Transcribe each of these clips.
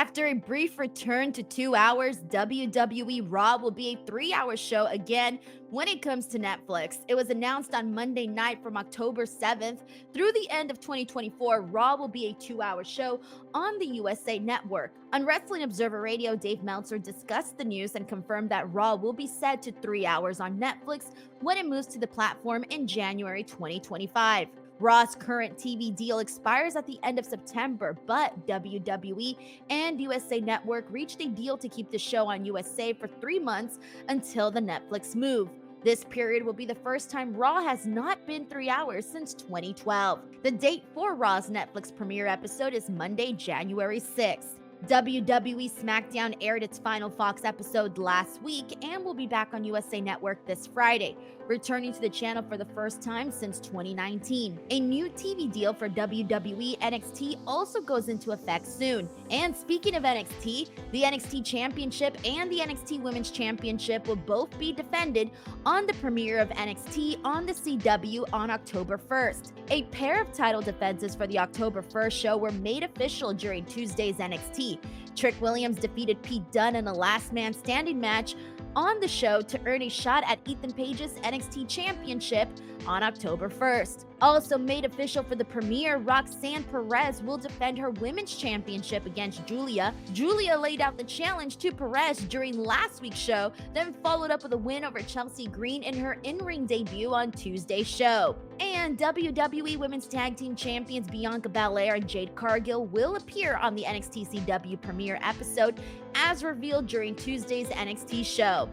After a brief return to 2 hours, WWE Raw will be a 3-hour show again when it comes to Netflix. It was announced on Monday night from October 7th through the end of 2024. Raw will be a 2-hour show on the USA Network. On Wrestling Observer Radio, Dave Meltzer discussed the news and confirmed that Raw will be set to 3 hours on Netflix when it moves to the platform in January 2025. Raw's current TV deal expires at the end of September, but WWE and USA Network reached a deal to keep the show on USA for 3 months until the Netflix move. This period will be the first time Raw has not been 3 hours since 2012. The date for Raw's Netflix premiere episode is Monday, January 6th. WWE SmackDown aired its final Fox episode last week and will be back on USA Network this Friday, returning to the channel for the first time since 2019. A new TV deal for WWE NXT also goes into effect soon. And speaking of NXT, the NXT Championship and the NXT Women's Championship will both be defended on the premiere of NXT on the CW on October 1st. A pair of title defenses for the October 1st show were made official during Tuesday's NXT. Trick Williams defeated Pete Dunne in a last man standing match on the show to earn a shot at Ethan Page's NXT Championship on October 1st. Also made official for the premiere, Roxanne Perez will defend her Women's Championship against Julia. Julia laid out the challenge to Perez during last week's show, then followed up with a win over Chelsea Green in her in-ring debut on Tuesday's show. And WWE Women's Tag Team Champions Bianca Belair and Jade Cargill will appear on the NXT CW premiere episode as revealed during Tuesday's NXT show.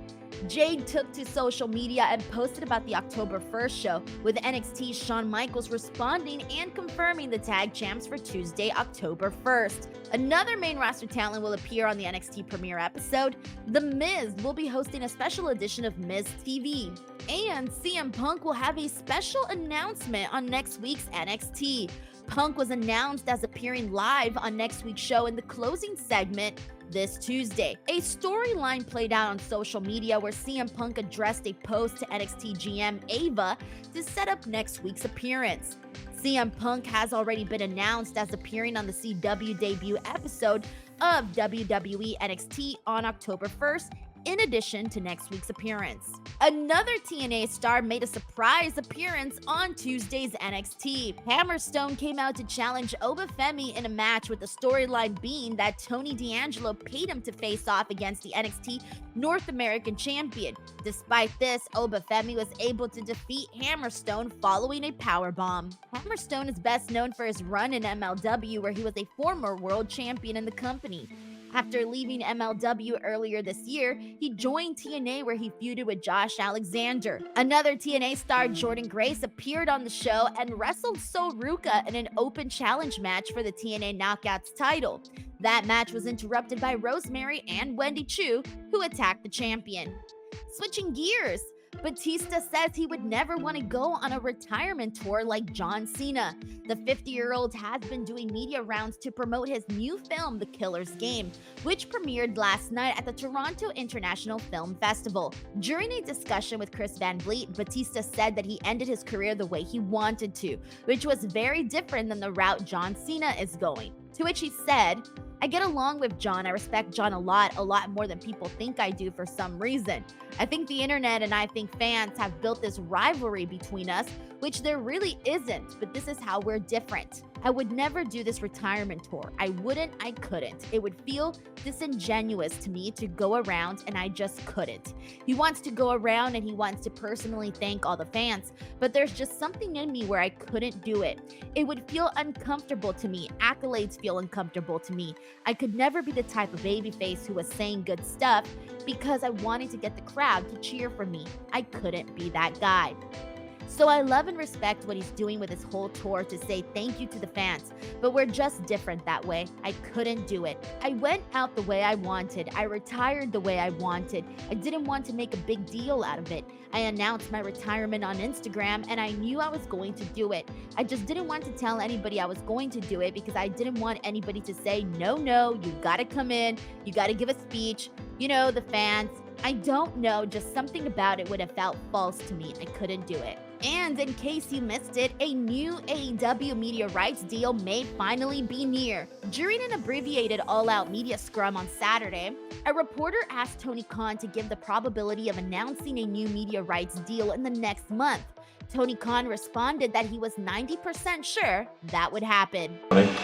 Jade took to social media and posted about the October 1st show, with NXT's Shawn Michaels responding and confirming the tag champs for Tuesday, October 1st. Another main roster talent will appear on the NXT premiere episode. The Miz will be hosting a special edition of Miz TV. And CM Punk will have a special announcement on next week's NXT. Punk was announced as appearing live on next week's show in the closing segment this Tuesday. A storyline played out on social media where CM Punk addressed a post to NXT GM Ava to set up next week's appearance. CM Punk has already been announced as appearing on the CW debut episode of WWE NXT on October 1st, in addition to next week's appearance. Another TNA star made a surprise appearance on Tuesday's NXT. Hammerstone came out to challenge Oba Femi in a match, with the storyline being that Tony D'Angelo paid him to face off against the NXT North American champion. Despite this, Oba Femi was able to defeat Hammerstone following a powerbomb. Hammerstone is best known for his run in MLW, where he was a former world champion in the company. After leaving MLW earlier this year, he joined TNA, where he feuded with Josh Alexander. Another TNA star, Jordan Grace, appeared on the show and wrestled Sol Ruca in an open challenge match for the TNA Knockouts title. That match was interrupted by Rosemary and Wendy Chu, who attacked the champion. Switching gears, Batista says he would never want to go on a retirement tour like John Cena. The 50-year-old has been doing media rounds to promote his new film, The Killer's Game, which premiered last night at the Toronto International Film Festival. During a discussion with Chris Van Vliet, Batista said that he ended his career the way he wanted to, which was very different than the route John Cena is going. To which he said, "I get along with John. I respect John a lot more than people think I do for some reason. I think the internet and I think fans have built this rivalry between us, which there really isn't, but this is how we're different. I would never do this retirement tour. I couldn't. It would feel disingenuous to me to go around, and I just couldn't. He wants to go around and he wants to personally thank all the fans, but there's just something in me where I couldn't do it. It would feel uncomfortable to me. Accolades feel uncomfortable to me. I could never be the type of babyface who was saying good stuff because I wanted to get the crowd to cheer for me. I couldn't be that guy." So I love and respect what he's doing with his whole tour to say thank you to the fans, but we're just different that way. I couldn't do it. I went out the way I wanted. I retired the way I wanted. I didn't want to make a big deal out of it. I announced my retirement on Instagram, and I knew I was going to do it. I just didn't want to tell anybody I was going to do it because I didn't want anybody to say, no, you gotta come in, you gotta give a speech, the fans. I don't know, just something about it would have felt false to me. I couldn't do it. And in case you missed it, a new AEW media rights deal may finally be near. During an abbreviated all-out media scrum on Saturday, a reporter asked Tony Khan to give the probability of announcing a new media rights deal in the next month. Tony Khan responded that he was 90% sure that would happen.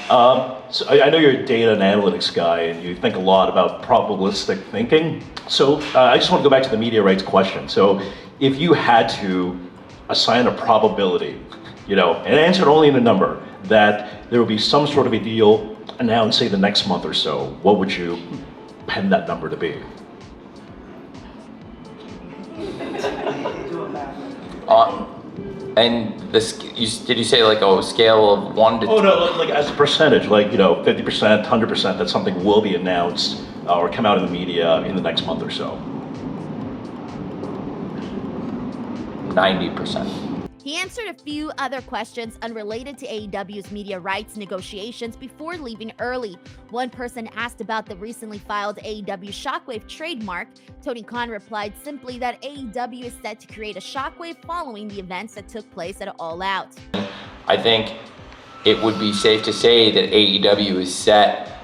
So I know you're a data and analytics guy, and you think a lot about probabilistic thinking. So I just want to go back to the media rights question. So if you had to assign a probability, and answer it only in a number, that there would be some sort of a deal announced, say, the next month or so, what would you pen that number to be? And did you say like a scale of 1 to 10? Oh no, like as a percentage, 50%, 100%, that something will be announced or come out in the media in the next month or so. 90%. He answered a few other questions unrelated to AEW's media rights negotiations before leaving early. One person asked about the recently filed AEW Shockwave trademark. Tony Khan replied simply that AEW is set to create a shockwave following the events that took place at All Out. I think it would be safe to say that AEW is set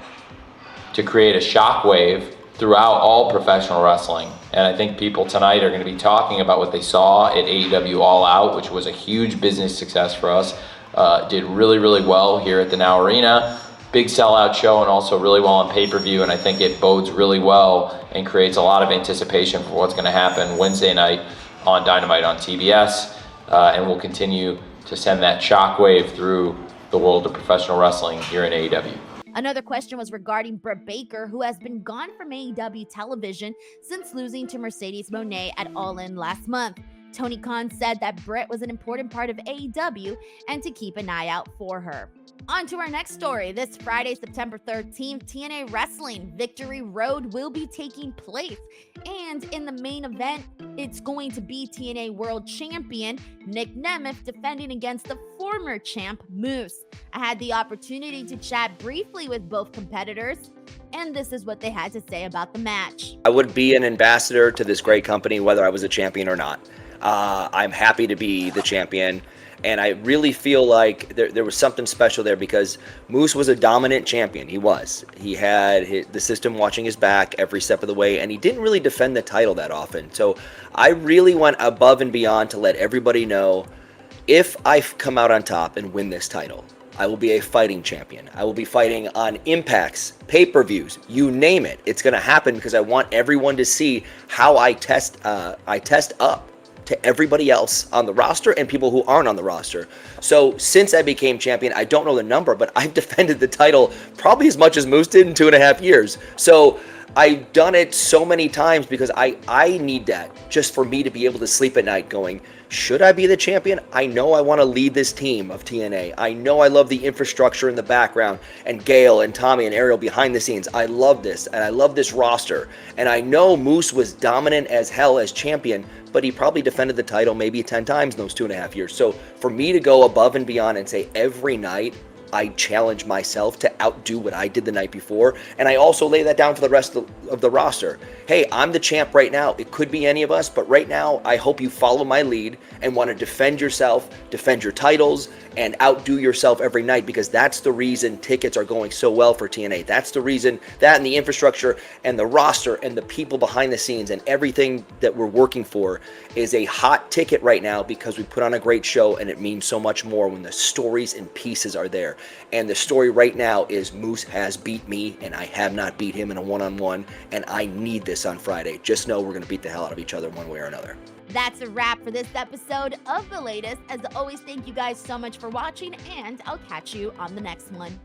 to create a shockwave throughout all professional wrestling. And I think people tonight are going to be talking about what they saw at AEW All Out, which was a huge business success for us. Did really, really well here at the Now Arena. Big sellout show and also really well on pay-per-view. And I think it bodes really well and creates a lot of anticipation for what's going to happen Wednesday night on Dynamite on TBS. And we'll continue to send that shockwave through the world of professional wrestling here in AEW. Another question was regarding Britt Baker, who has been gone from AEW television since losing to Mercedes Moné at All In last month. Tony Khan said that Britt was an important part of AEW and to keep an eye out for her. On to our next story. This Friday, September 13th, TNA Wrestling Victory Road will be taking place. And in the main event, it's going to be TNA World Champion Nick Nemeth defending against the former champ Moose. I had the opportunity to chat briefly with both competitors, and this is what they had to say about the match. I would be an ambassador to this great company whether I was a champion or not. I'm happy to be the champion. And I really feel like there was something special there because Moose was a dominant champion. He was. He had the system watching his back every step of the way, and he didn't really defend the title that often. So I really went above and beyond to let everybody know if I come out on top and win this title, I will be a fighting champion. I will be fighting on Impacts, pay-per-views, you name it. It's going to happen because I want everyone to see how I test up to everybody else on the roster and people who aren't on the roster. So since I became champion, I don't know the number, but I've defended the title probably as much as Moose did in 2.5 years. So I've done it so many times because I need that just for me to be able to sleep at night going, should I be the champion? I know I want to lead this team of TNA. I know I love the infrastructure in the background and Gail and Tommy and Ariel behind the scenes. I love this and I love this roster. And I know Moose was dominant as hell as champion, but he probably defended the title maybe 10 times in those 2.5 years. So for me to go above and beyond and say every night, I challenge myself to outdo what I did the night before. And I also lay that down for the rest of the roster. Hey, I'm the champ right now. It could be any of us, but right now I hope you follow my lead and want to defend yourself, defend your titles, and outdo yourself every night, because that's the reason tickets are going so well for TNA. That's the reason, that and the infrastructure and the roster and the people behind the scenes and everything that we're working for is a hot ticket right now, because we put on a great show and it means so much more when the stories and pieces are there. And the story right now is Moose has beat me and I have not beat him in a one-on-one, and I need this on Friday. Just know we're going to beat the hell out of each other one way or another. That's a wrap for this episode of The Latest. As always, thank you guys so much for watching, and I'll catch you on the next one.